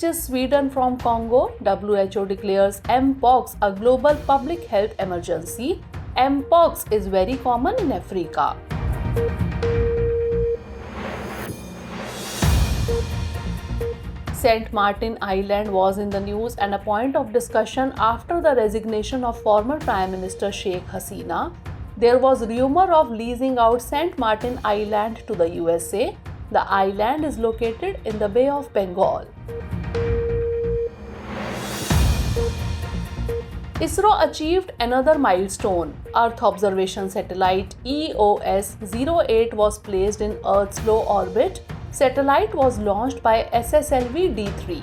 snatches Sweden from Congo. WHO declares Mpox a global public health emergency. Mpox is very common in Africa. Saint Martin Island was in the news and a point of discussion after the resignation of former Prime Minister Sheikh Hasina. There was rumor of leasing out Saint Martin Island to the USA. The island is located in the Bay of Bengal. ISRO achieved another milestone. Earth observation satellite EOS-08 was placed in Earth's low orbit. Satellite was launched by SSLV D3.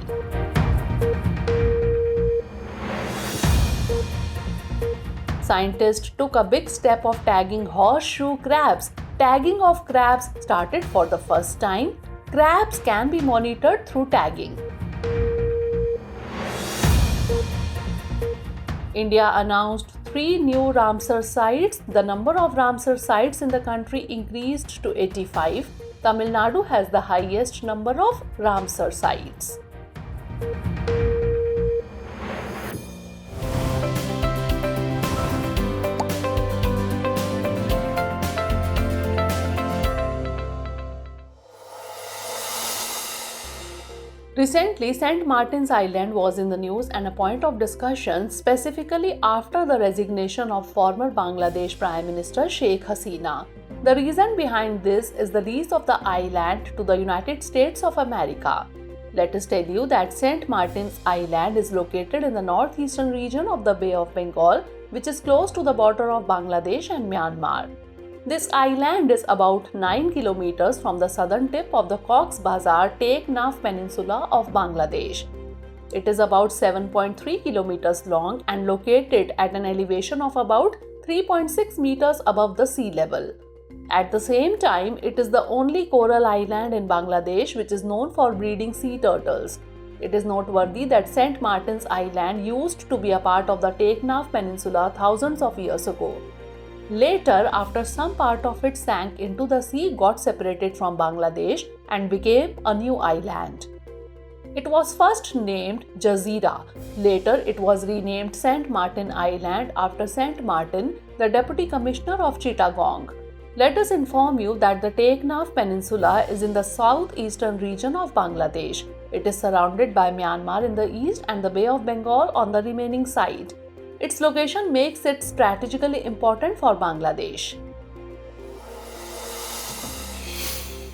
Scientists took a big step of tagging horseshoe crabs. Tagging of crabs started for the first time. Crabs can be monitored through tagging. India announced 3 new Ramsar sites. The number of Ramsar sites in the country increased to 85. Tamil Nadu has the highest number of Ramsar sites. Recently, St. Martin's Island was in the news and a point of discussion, specifically after the resignation of former Bangladesh Prime Minister Sheikh Hasina. The reason behind this is the lease of the island to the United States of America. Let us tell you that St. Martin's Island is located in the northeastern region of the Bay of Bengal, which is close to the border of Bangladesh and Myanmar. This island is about 9 kilometers from the southern tip of the Cox's Bazar Take-Naf Peninsula of Bangladesh. It is about 7.3 kilometers long and located at an elevation of about 3.6 meters above the sea level. At the same time, it is the only coral island in Bangladesh which is known for breeding sea turtles. It is noteworthy that St. Martin's Island used to be a part of the Take-Naf Peninsula thousands of years ago. Later, after some part of it sank into the sea, got separated from Bangladesh and became a new island. It was first named Jazeera. Later, it was renamed St. Martin Island after St. Martin, the Deputy Commissioner of Chittagong. Let us inform you that the Take-Naf Peninsula is in the southeastern region of Bangladesh. It is surrounded by Myanmar in the east and the Bay of Bengal on the remaining side. Its location makes it strategically important for Bangladesh.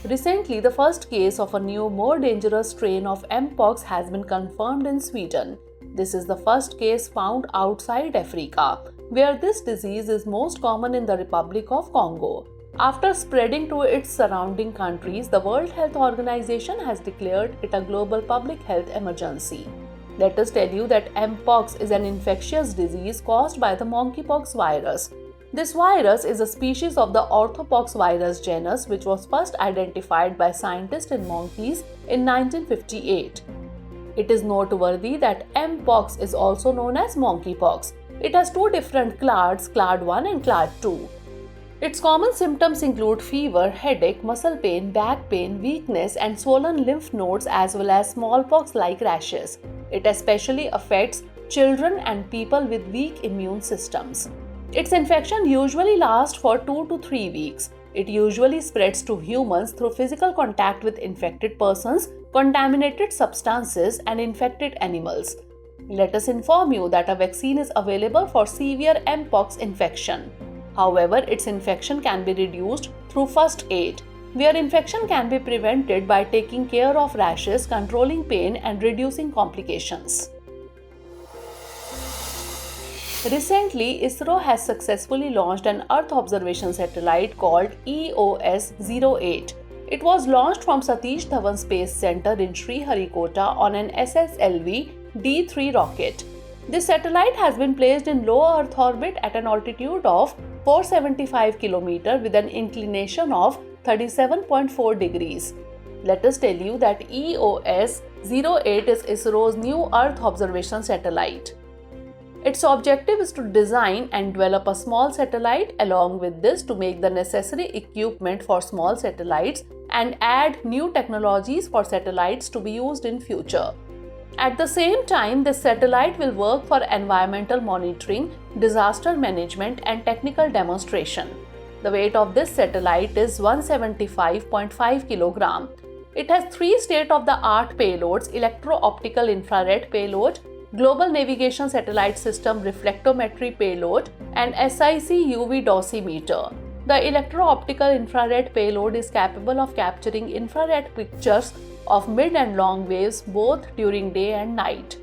Recently, the first case of a new, more dangerous strain of Mpox has been confirmed in Sweden. This is the first case found outside Africa, where this disease is most common in the Republic of Congo. After spreading to its surrounding countries, the World Health Organization has declared it a global public health emergency. Let us tell you that Mpox is an infectious disease caused by the monkeypox virus. This virus is a species of the orthopox virus genus which was first identified by scientists in monkeys in 1958. It is noteworthy that Mpox is also known as monkeypox. It has 2 different clades, clade 1 and clade 2. Its common symptoms include fever, headache, muscle pain, back pain, weakness and swollen lymph nodes as well as smallpox-like rashes. It especially affects children and people with weak immune systems. Its infection usually lasts for 2 to 3 weeks. It usually spreads to humans through physical contact with infected persons, contaminated substances, and infected animals. Let us inform you that a vaccine is available for severe Mpox infection. However, its infection can be reduced through first aid, where infection can be prevented by taking care of rashes, controlling pain, and reducing complications. Recently, ISRO has successfully launched an Earth observation satellite called EOS-08. It was launched from Satish Dhawan Space Center in Sriharikota on an SSLV D3 rocket. This satellite has been placed in low Earth orbit at an altitude of 475 km with an inclination of 37.4 degrees. Let us tell you that EOS-08 is ISRO's new Earth observation satellite. Its objective is to design and develop a small satellite, along with this to make the necessary equipment for small satellites and add new technologies for satellites to be used in future. At the same time, this satellite will work for environmental monitoring, disaster management, and technical demonstration. The weight of this satellite is 175.5 kg. It has 3 state-of-the-art payloads: electro-optical infrared payload, Global Navigation Satellite System reflectometry payload, and SIC UV dosimeter. The electro-optical infrared payload is capable of capturing infrared pictures of mid and long waves both during day and night.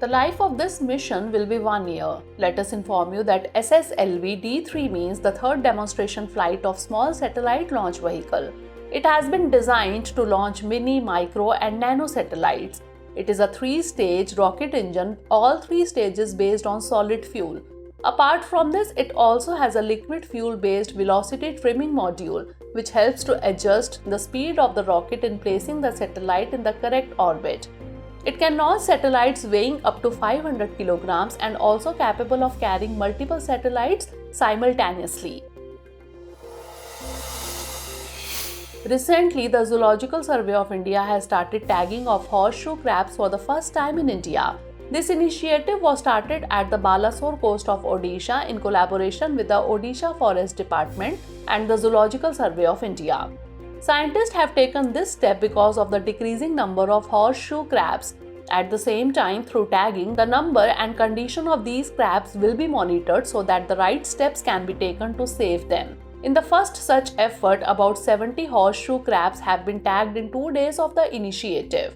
The life of this mission will be 1 year. Let us inform you that SSLV D3 means the third demonstration flight of small satellite launch vehicle. It has been designed to launch mini, micro, and nano satellites. It is a 3-stage rocket engine, all 3 stages based on solid fuel. Apart from this, it also has a liquid fuel-based velocity trimming module, which helps to adjust the speed of the rocket in placing the satellite in the correct orbit. It can launch satellites weighing up to 500 kg and also capable of carrying multiple satellites simultaneously. Recently, the Zoological Survey of India has started tagging of horseshoe crabs for the first time in India. This initiative was started at the Balasore coast of Odisha in collaboration with the Odisha Forest Department and the Zoological Survey of India. Scientists have taken this step because of the decreasing number of horseshoe crabs. At the same time, through tagging, the number and condition of these crabs will be monitored so that the right steps can be taken to save them. In the first such effort, about 70 horseshoe crabs have been tagged in 2 days of the initiative.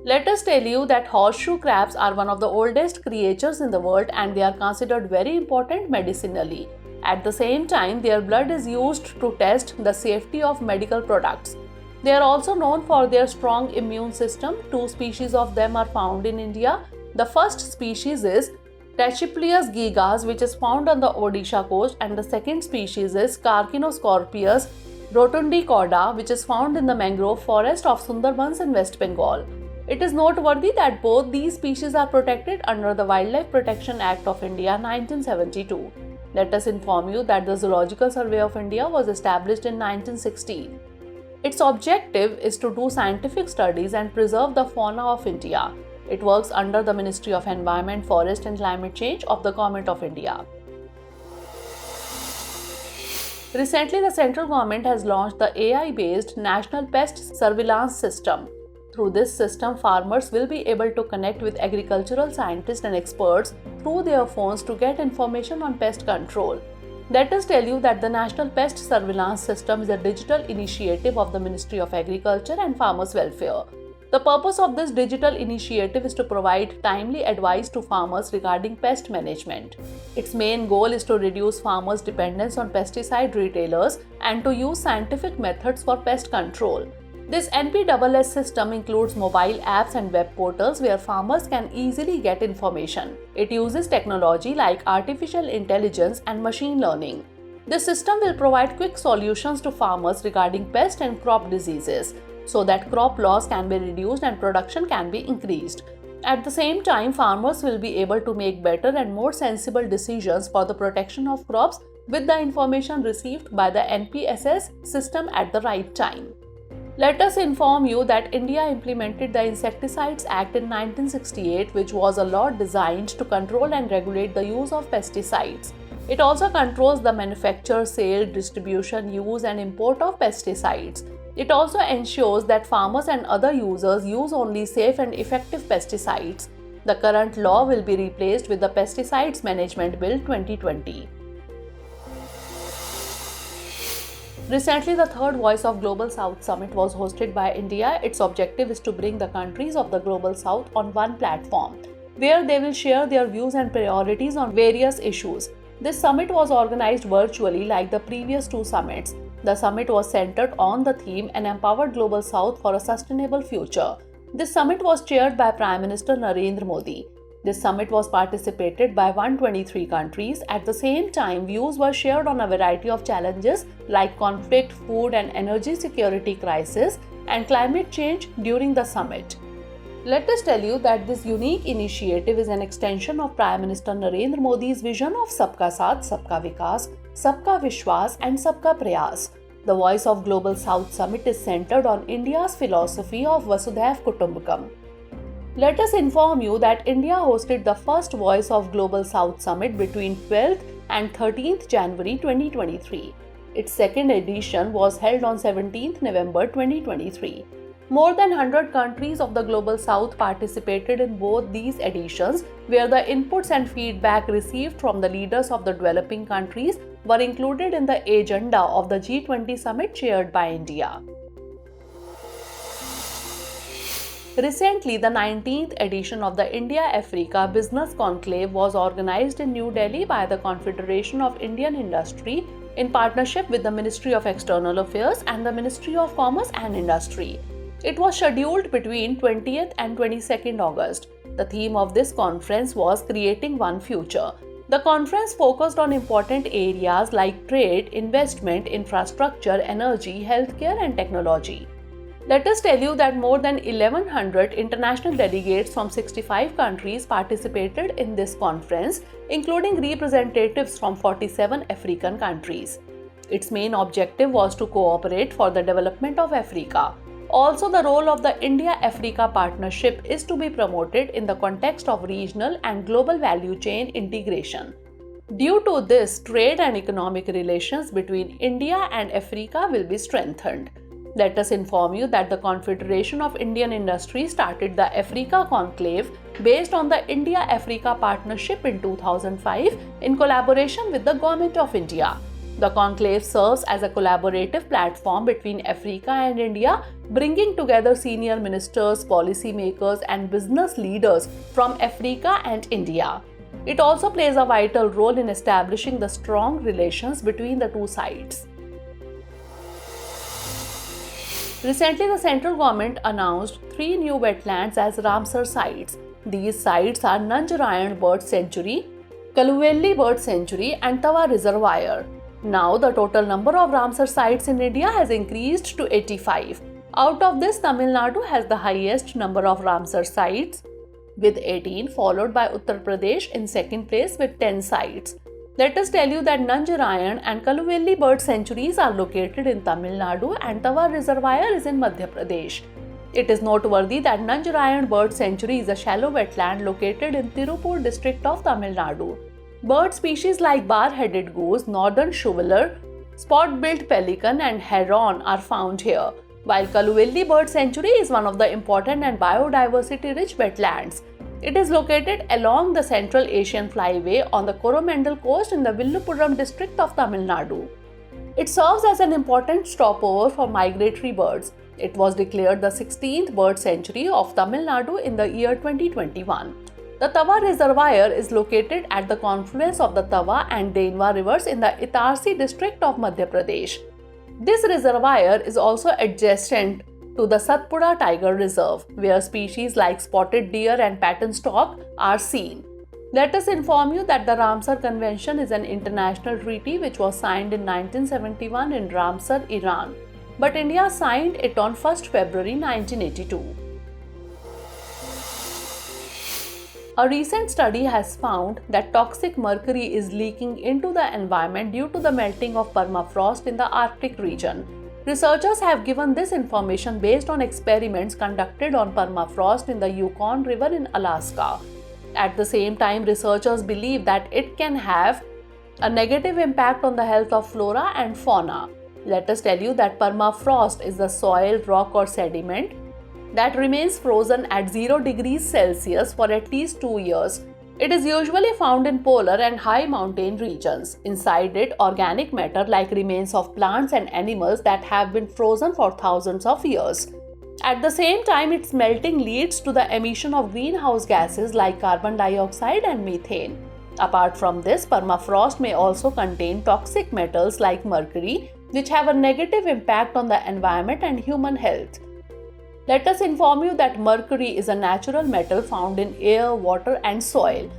Let us tell you that horseshoe crabs are one of the oldest creatures in the world and they are considered very important medicinally. At the same time, their blood is used to test the safety of medical products. They are also known for their strong immune system. 2 species of them are found in India. The first species is Tachypleus gigas, which is found on the Odisha coast, and the second species is Carcinoscorpius rotundicorda, which is found in the mangrove forest of Sundarbans in West Bengal. It is noteworthy that both these species are protected under the Wildlife Protection Act of India 1972. Let us inform you that the Zoological Survey of India was established in 1916. Its objective is to do scientific studies and preserve the fauna of India. It works under the Ministry of Environment, Forest and Climate Change of the Government of India. Recently, the central government has launched the AI-based National Pest Surveillance System. Through this system, farmers will be able to connect with agricultural scientists and experts through their phones to get information on pest control. Let us tell you that the National Pest Surveillance System is a digital initiative of the Ministry of Agriculture and Farmers' Welfare. The purpose of this digital initiative is to provide timely advice to farmers regarding pest management. Its main goal is to reduce farmers' dependence on pesticide retailers and to use scientific methods for pest control. This NPSS system includes mobile apps and web portals where farmers can easily get information. It uses technology like artificial intelligence and machine learning. This system will provide quick solutions to farmers regarding pest and crop diseases, so that crop loss can be reduced and production can be increased. At the same time, farmers will be able to make better and more sensible decisions for the protection of crops with the information received by the NPSS system at the right time. Let us inform you that India implemented the Insecticides Act in 1968, which was a law designed to control and regulate the use of pesticides. It also controls the manufacture, sale, distribution, use and import of pesticides. It also ensures that farmers and other users use only safe and effective pesticides. The current law will be replaced with the Pesticides Management Bill 2020. Recently, the third Voice of Global South Summit was hosted by India. Its objective is to bring the countries of the Global South on one platform, where they will share their views and priorities on various issues. This summit was organized virtually like the previous 2 summits. The summit was centered on the theme "An Empowered Global South for a Sustainable Future." This summit was chaired by Prime Minister Narendra Modi. This summit was participated by 123 countries. At the same time, views were shared on a variety of challenges like conflict, food and energy security crisis, and climate change during the summit. Let us tell you that this unique initiative is an extension of Prime Minister Narendra Modi's vision of Sabka Saath, Sabka Vikas, Sabka Vishwas and Sabka Prayas. The Voice of Global South Summit is centered on India's philosophy of Vasudhaiv Kutumbakam. Let us inform you that India hosted the first Voice of Global South Summit between 12th and 13th January 2023. Its second edition was held on 17th November 2023. More than 100 countries of the Global South participated in both these editions, where the inputs and feedback received from the leaders of the developing countries were included in the agenda of the G20 summit chaired by India. Recently, the 19th edition of the India-Africa Business Conclave was organized in New Delhi by the Confederation of Indian Industry in partnership with the Ministry of External Affairs and the Ministry of Commerce and Industry. It was scheduled between 20th and 22nd August. The theme of this conference was Creating One Future. The conference focused on important areas like trade, investment, infrastructure, energy, healthcare, and technology. Let us tell you that more than 1100 international delegates from 65 countries participated in this conference, including representatives from 47 African countries. Its main objective was to cooperate for the development of Africa. Also, the role of the India-Africa partnership is to be promoted in the context of regional and global value chain integration. Due to this, trade and economic relations between India and Africa will be strengthened. Let us inform you that the Confederation of Indian Industry started the Africa Conclave based on the India-Africa partnership in 2005 in collaboration with the Government of India. The conclave serves as a collaborative platform between Africa and India, bringing together senior ministers, policymakers, and business leaders from Africa and India. It also plays a vital role in establishing the strong relations between the two sides. Recently, the central government announced 3 new wetlands as Ramsar sites. These sites are Nanjarayan Bird Sanctuary, Kaluvelli Bird Sanctuary, and Tawa Reservoir. Now, the total number of Ramsar sites in India has increased to 85. Out of this, Tamil Nadu has the highest number of Ramsar sites with 18, followed by Uttar Pradesh in second place with 10 sites. Let us tell you that Nanjarayan and Kaluvelli bird sanctuaries are located in Tamil Nadu and Tawa Reservoir is in Madhya Pradesh. It is noteworthy that Nanjarayan Bird Sanctuary is a shallow wetland located in Tirupur district of Tamil Nadu. Bird species like bar-headed goose, northern shoveler, spot-billed pelican and heron are found here, while Kaluvelli Bird Sanctuary is one of the important and biodiversity-rich wetlands. It is located along the Central Asian Flyway on the Coromandel coast in the Villupuram district of Tamil Nadu. It serves as an important stopover for migratory birds. It was declared the 16th bird sanctuary of Tamil Nadu in the year 2021. The Tawa Reservoir is located at the confluence of the Tawa and Denwa rivers in the Itarsi district of Madhya Pradesh. This reservoir is also adjacent to the Satpura Tiger Reserve, where species like spotted deer and patten stock are seen. Let us inform you that the Ramsar Convention is an international treaty which was signed in 1971 in Ramsar, Iran, but India signed it on 1st February 1982. A recent study has found that toxic mercury is leaking into the environment due to the melting of permafrost in the Arctic region. Researchers have given this information based on experiments conducted on permafrost in the Yukon River in Alaska. At the same time, researchers believe that it can have a negative impact on the health of flora and fauna. Let us tell you that permafrost is the soil, rock or sediment that remains frozen at 0 degrees Celsius for at least 2 years. It is usually found in polar and high mountain regions. Inside it, organic matter like remains of plants and animals that have been frozen for thousands of years. At the same time, its melting leads to the emission of greenhouse gases like carbon dioxide and methane. Apart from this, permafrost may also contain toxic metals like mercury, which have a negative impact on the environment and human health. Let us inform you that mercury is a natural metal found in air, water, and soil.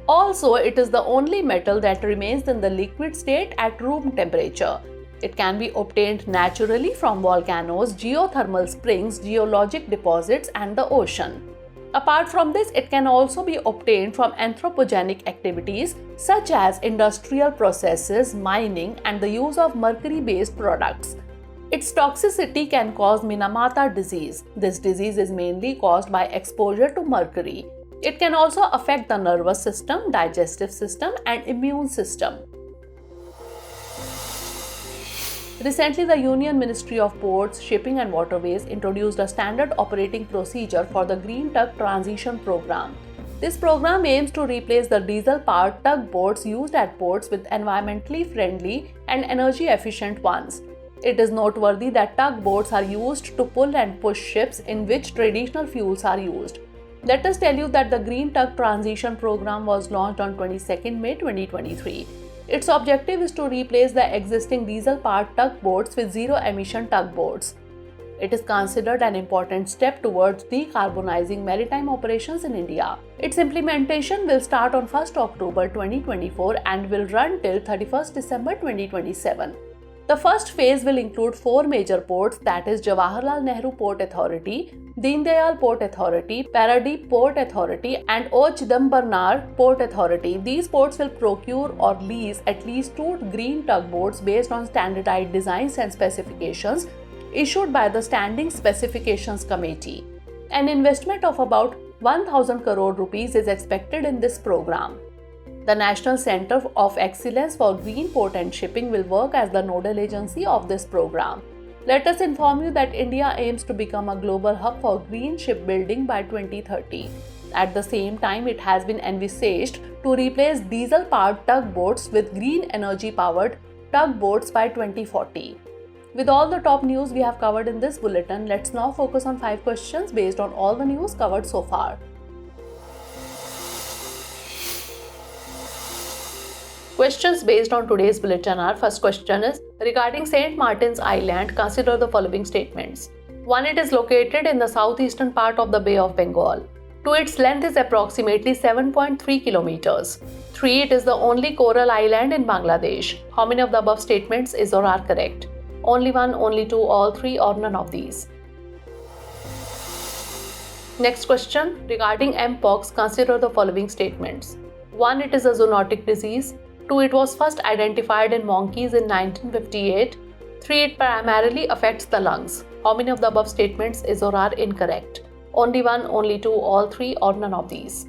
Also, it is the only metal that remains in the liquid state at room temperature. It can be obtained naturally from volcanoes, geothermal springs, geologic deposits, and the ocean. Apart from this, it can also be obtained from anthropogenic activities such as industrial processes, mining, and the use of mercury-based products. Its toxicity can cause Minamata disease. This disease is mainly caused by exposure to mercury. It can also affect the nervous system, digestive system, and immune system. Recently, the Union Ministry of Ports, Shipping and Waterways introduced a standard operating procedure for the Green Tug Transition Program. This program aims to replace the diesel-powered tugboats used at ports with environmentally friendly and energy-efficient ones. It is noteworthy that tugboats are used to pull and push ships in which traditional fuels are used. Let us tell you that the Green Tug Transition Program was launched on 22nd May 2023. Its objective is to replace the existing diesel-powered tugboats with zero-emission tugboats. It is considered an important step towards decarbonizing maritime operations in India. Its implementation will start on 1st October 2024 and will run till 31st December 2027. The first phase will include 4 major ports, that is Jawaharlal Nehru Port Authority, Deen Dayal Port Authority, Paradeep Port Authority, and O Chidambarnar Port Authority. These ports will procure or lease at least 2 green tugboats based on standardized designs and specifications issued by the Standing Specifications Committee. An investment of about 1,000 crore rupees is expected in this program. The National Center of Excellence for Green Port and Shipping will work as the nodal agency of this program. Let us inform you that India aims to become a global hub for green shipbuilding by 2030. At the same time, it has been envisaged to replace diesel-powered tugboats with green energy-powered tugboats by 2040. With all the top news we have covered in this bulletin, let's now focus on 5 questions based on all the news covered so far. Questions based on today's bulletin are: first question is regarding St. Martin's Island, consider the following statements. 1. It is located in the southeastern part of the Bay of Bengal. 2. Its length is approximately 7.3 kilometers. 3. It is the only coral island in Bangladesh. How many of the above statements is or are correct? Only 1, only 2, all 3, or none of these. Next question regarding Mpox, consider the following statements. 1. It is a zoonotic disease. 2. It was first identified in monkeys in 1958. 3. It primarily affects the lungs. How many of the above statements is or are incorrect? Only 1, only 2, all 3, or none of these.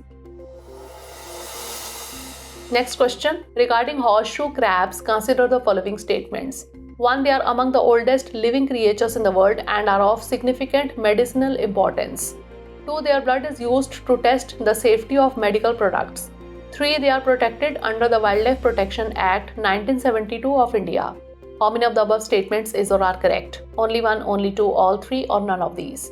Next question regarding horseshoe crabs, consider the following statements. 1. They are among the oldest living creatures in the world and are of significant medicinal importance. 2. Their blood is used to test the safety of medical products. 3. They are protected under the Wildlife Protection Act 1972 of India. How many of the above statements is or are correct? Only 1, only 2, all 3, or none of these.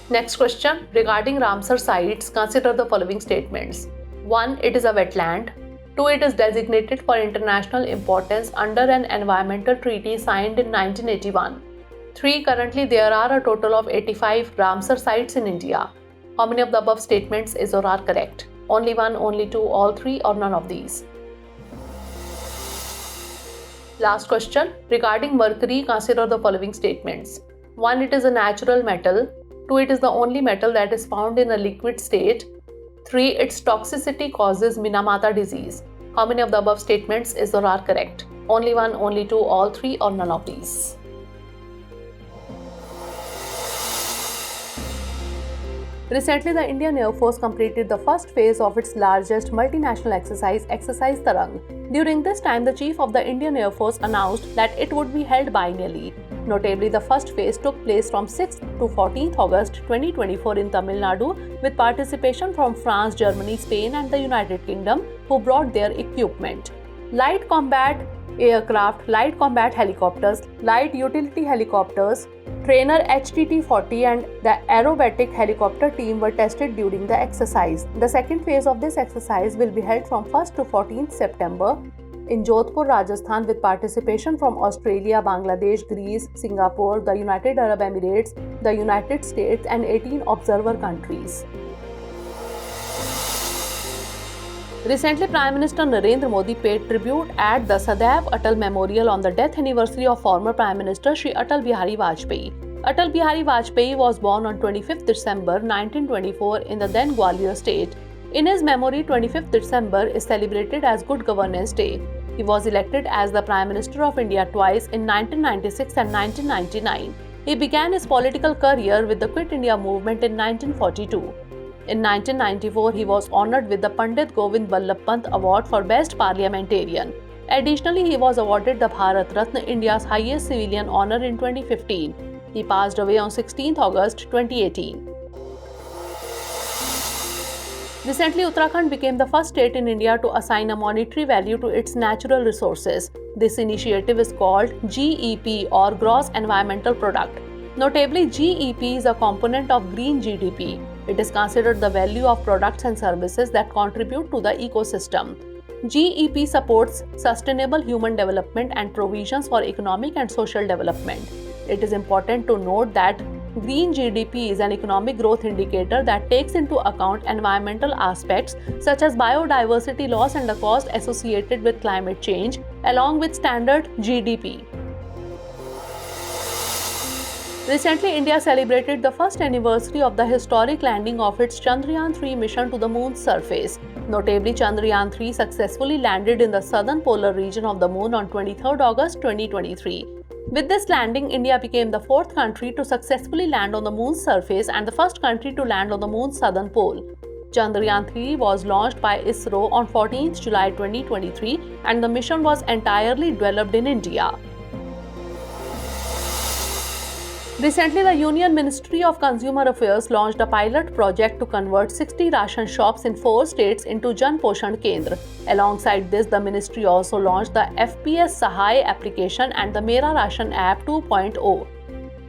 Next question regarding Ramsar sites, consider the following statements. 1. It is a wetland. 2. It is designated for international importance under an environmental treaty signed in 1981. 3. Currently there are a total of 85 Ramsar sites in India. How many of the above statements is or are correct? Only 1, only 2, all 3, or none of these. Last question regarding mercury, consider the following statements. 1. It is a natural metal. 2. It is the only metal that is found in a liquid state. 3. Its toxicity causes Minamata disease. How many of the above statements is or are correct? Only 1, only 2, all 3, or none of these. Recently, the Indian Air Force completed the first phase of its largest multinational exercise, Exercise Tarang. During this time, the Chief of the Indian Air Force announced that it would be held biennially. Notably, the first phase took place from 6th to 14th August 2024 in Tamil Nadu, with participation from France, Germany, Spain, and the United Kingdom, who brought their equipment. Light combat aircraft, light combat helicopters, light utility helicopters, trainer HTT-40 and the aerobatic helicopter team were tested during the exercise. The second phase of this exercise will be held from 1st to 14th September in Jodhpur, Rajasthan, with participation from Australia, Bangladesh, Greece, Singapore, the United Arab Emirates, the United States, and 18 observer countries. Recently, Prime Minister Narendra Modi paid tribute at the Sadaiv Atal Memorial on the death anniversary of former Prime Minister Shri Atal Bihari Vajpayee. Atal Bihari Vajpayee was born on 25th December 1924 in the then Gwalior state. In his memory, 25th December is celebrated as Good Governance Day. He was elected as the Prime Minister of India twice in 1996 and 1999. He began his political career with the Quit India movement in 1942. In 1994, he was honored with the Pandit Govind Ballabh Pant Award for Best Parliamentarian. Additionally, he was awarded the Bharat Ratna, India's highest civilian honor, in 2015. He passed away on 16th August 2018. Recently, Uttarakhand became the first state in India to assign a monetary value to its natural resources. This initiative is called GEP, or Gross Environmental Product. Notably, GEP is a component of Green GDP. It is considered the value of products and services that contribute to the ecosystem. GEP supports sustainable human development and provisions for economic and social development. It is important to note that Green GDP is an economic growth indicator that takes into account environmental aspects such as biodiversity loss and the cost associated with climate change, along with standard GDP. Recently, India celebrated the first anniversary of the historic landing of its Chandrayaan-3 mission to the moon's surface. Notably, Chandrayaan-3 successfully landed in the southern polar region of the moon on 23rd August 2023. With this landing, India became the fourth country to successfully land on the moon's surface and the first country to land on the moon's southern pole. Chandrayaan-3 was launched by ISRO on 14th July 2023 and the mission was entirely developed in India. Recently, the Union Ministry of Consumer Affairs launched a pilot project to convert 60 ration shops in 4 states into Jan Poshan Kendra. Alongside this, the ministry also launched the FPS Sahay application and the Mera Ration app 2.0.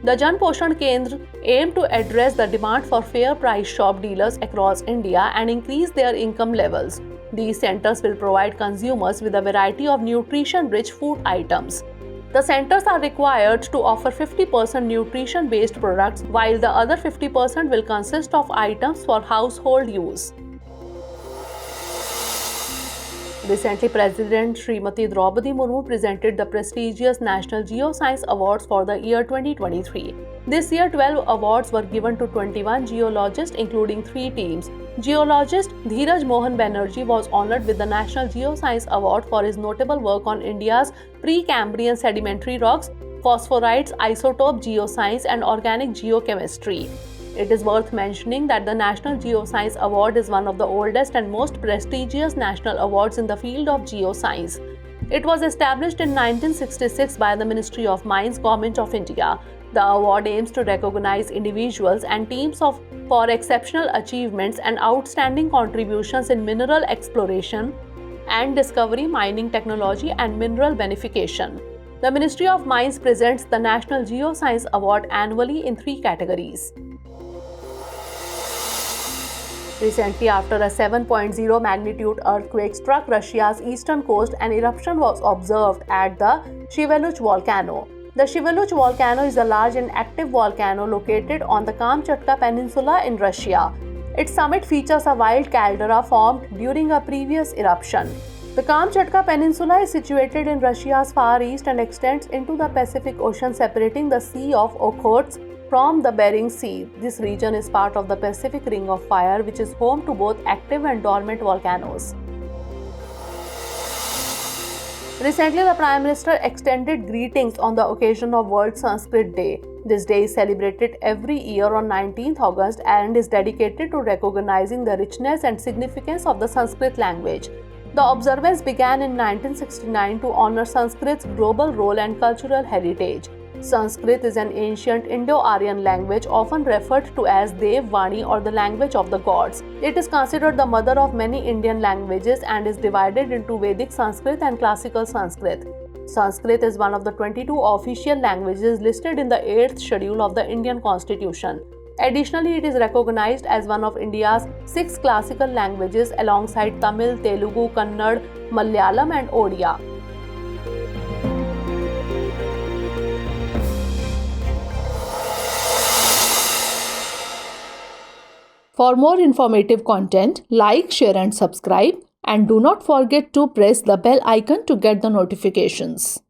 The Jan Poshan Kendra aim to address the demand for fair price shop dealers across India and increase their income levels. These centers will provide consumers with a variety of nutrition-rich food items. The centers are required to offer 50% nutrition-based products, while the other 50% will consist of items for household use. Recently, President Srimati Draupadi Murmu presented the prestigious National Geoscience Awards for the year 2023. This year, 12 awards were given to 21 geologists, including 3 teams. Geologist Dheeraj Mohan Banerjee was honored with the National Geoscience Award for his notable work on India's Precambrian sedimentary rocks, phosphorites, isotope geoscience, and organic geochemistry. It is worth mentioning that the National Geoscience Award is one of the oldest and most prestigious national awards in the field of geoscience. It was established in 1966 by the Ministry of Mines, Government of India. The award aims to recognize individuals and teams for exceptional achievements and outstanding contributions in mineral exploration and discovery, mining technology, and mineral beneficiation. The Ministry of Mines presents the National Geoscience Award annually in 3 categories. Recently, after a 7.0 magnitude earthquake struck Russia's eastern coast, an eruption was observed at the Shiveluch volcano. The Shiveluch volcano is a large and active volcano located on the Kamchatka Peninsula in Russia. Its summit features a wild caldera formed during a previous eruption. The Kamchatka Peninsula is situated in Russia's far east and extends into the Pacific Ocean, separating the Sea of Okhotsk from the Bering Sea. This region is part of the Pacific Ring of Fire, which is home to both active and dormant volcanoes. Recently, the Prime Minister extended greetings on the occasion of World Sanskrit Day. This day is celebrated every year on 19th August and is dedicated to recognizing the richness and significance of the Sanskrit language. The observance began in 1969 to honor Sanskrit's global role and cultural heritage. Sanskrit is an ancient Indo-Aryan language often referred to as Dev Vani, or the language of the gods. It is considered the mother of many Indian languages and is divided into Vedic Sanskrit and Classical Sanskrit. Sanskrit is one of the 22 official languages listed in the 8th schedule of the Indian Constitution. Additionally, it is recognized as one of India's 6 classical languages alongside Tamil, Telugu, Kannada, Malayalam, and Odia. For more informative content, like, share and subscribe, and do not forget to press the bell icon to get the notifications.